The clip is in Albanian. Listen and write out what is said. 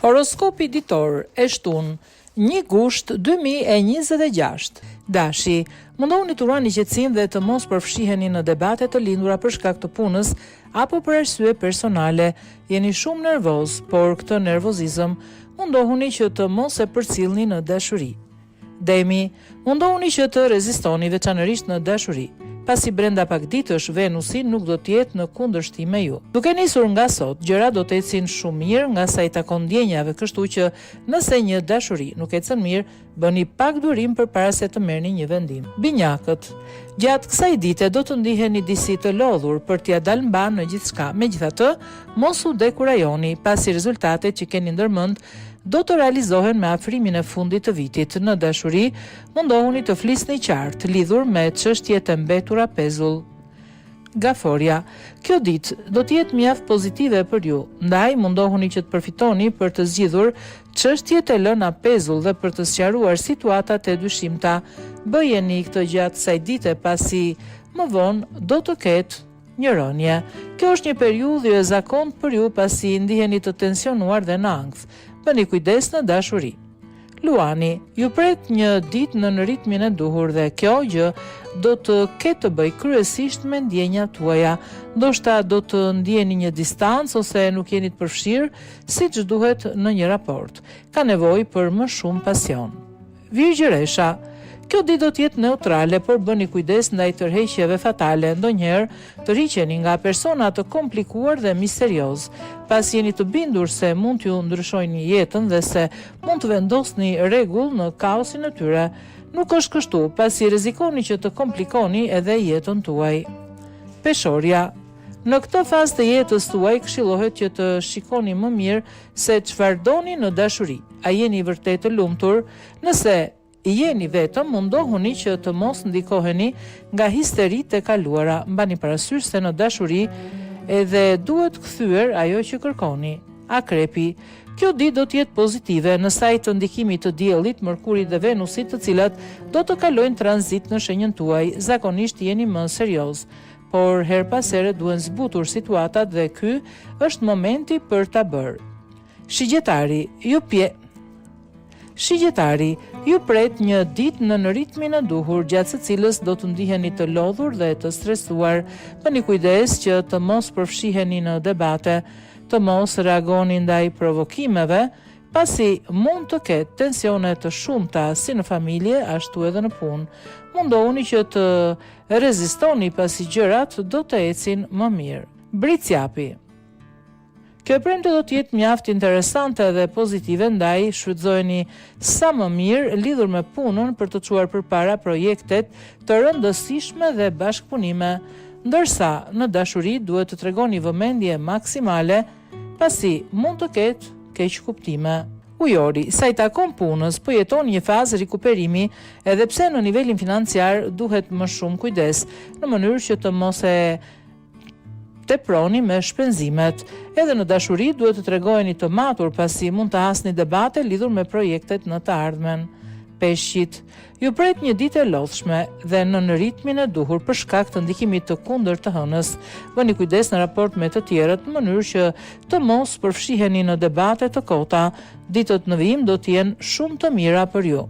Horoskopi ditor e shtunë 1 gusht 2026. Dashi, mundohuni të ruani qetësinë dhe të mos përfshiheni në debate të lindura për shkak të punës apo për arsye personale. Jeni shumë nervoz, por këtë nervozizëm mundohuni që të mos e përcjellni në dashuri. Demi, mundohuni që të rezistoni veçanërisht në dashuri, pasi brenda pak ditësh Venusi nuk do të jetë në kundërshtim me ju. Duke nisur nga sot, gjërat do të ecin shumë mirë nga sa i takon ndjenjave, kështu që nëse një dashuri nuk ecën mirë, bëni pak durim përpara se të merrni një vendim. Binjakët, gjatë kësaj dite do të ndiheni disi të lodhur për t'ia dalë mban në gjithçka. Megjithatë, mos u dekurajoni, pasi rezultatet që keni ndërmend do të realizohen me afrimin e fundit të vitit. Në dashuri, mundohuni të flisni qartë lidhur me çështjet e mbetura pezull. Gaforia, kjo ditë do të jetë mjaft pozitive për ju, ndaj mundohuni që të përfitoni për të zgjidhur çështjet e lëna pezull dhe për të sqaruar situatat e dyshimta. Bëjeni këtë gjatë kësaj dite, pasi më vonë do të ketë një rënje. Kjo është një periudhë e zakontë për ju, pasi ndiheni të tensionuar dhe në ankth. Bëni kujdes në dashuri. Luani, ju pret një ditë në ritmin e duhur dhe kjo gjë do të ketë të bëjë kryesisht me ndjenjat tuaja. Ndoshta do të ndjeni një distancë ose nuk jeni të përfshirë siç duhet në një raport. Ka nevojë për më shumë pasion. Virgjëresha, kjo ditë do të jetë neutrale, por bëni kujdes ndaj tërheqjeve fatale. Ndonjëherë tërhiqeni nga persona të komplikuar dhe misterioz, pasi jeni të bindur se mund t'ju ndryshojnë jetën dhe se mund të vendosni rregull në kaosin e tyre. Nuk është kështu, pasi rrezikoni që të komplikoni edhe jetën tuaj. Peshorja, në këtë fazë të jetës tuaj këshillohet që të shikoni më mirë se çfarë doni në dashuri. A jeni vërtet të lumtur? Nëse jeni vetëm, mundohuni që të mos ndikoheni nga histeritë e kaluara. Mbani parasysh se në dashuri edhe duhet kthyer ajo që kërkoni. Akrepi, kjo ditë do të jetë pozitive në sajt të ndikimit të diellit, Mërkurit dhe Venusit, të cilat do të kalojnë tranzit në shenjën tuaj. Zakonisht jeni më serioz, por her pas here duhen zbutur situatat dhe ky është momenti për ta bërë. Shigjetari, ju pret një ditë në ritmin e duhur, gjatë së cilës do të ndiheni të lodhur dhe të stresuar. Bëni kujdes që të mos përfshiheni në debate, të mos reagoni ndaj provokimeve, pasi mund të ketë tensione të shumta si në familje ashtu edhe në punë. Mundohuni që të rezistoni, pasi gjërat do të ecin më mirë. Briciapi, kjo premte do të jetë mjaft interesante dhe pozitive, ndaj shfrytëzojeni sa më mirë lidhur me punën për të çuar përpara projektet të rëndësishme dhe bashkëpunime, ndërsa në dashuri duhet të tregoni vëmendje maksimale, pasi mund të ketë keq kuptime. Ujori, sa i takon punës, po jeton një fazë rikuperimi, edhe pse në nivelin financiar duhet më shumë kujdes, në mënyrë që të mos e teproni me shpenzimet. Edhe në dashuri duhet të tregojeni të matur, pasi mund të hasni debate lidhur me projektet në të ardhmen. Peshqit, ju pret një ditë e lodhshme dhe në ritmin e duhur për shkak të ndikimit të kundërt të hënës. Bëni kujdes në raport me të tjerët në mënyrë që të mos përfshiheni në debate të kota. Ditët në vijim do të jenë shumë të mira për ju.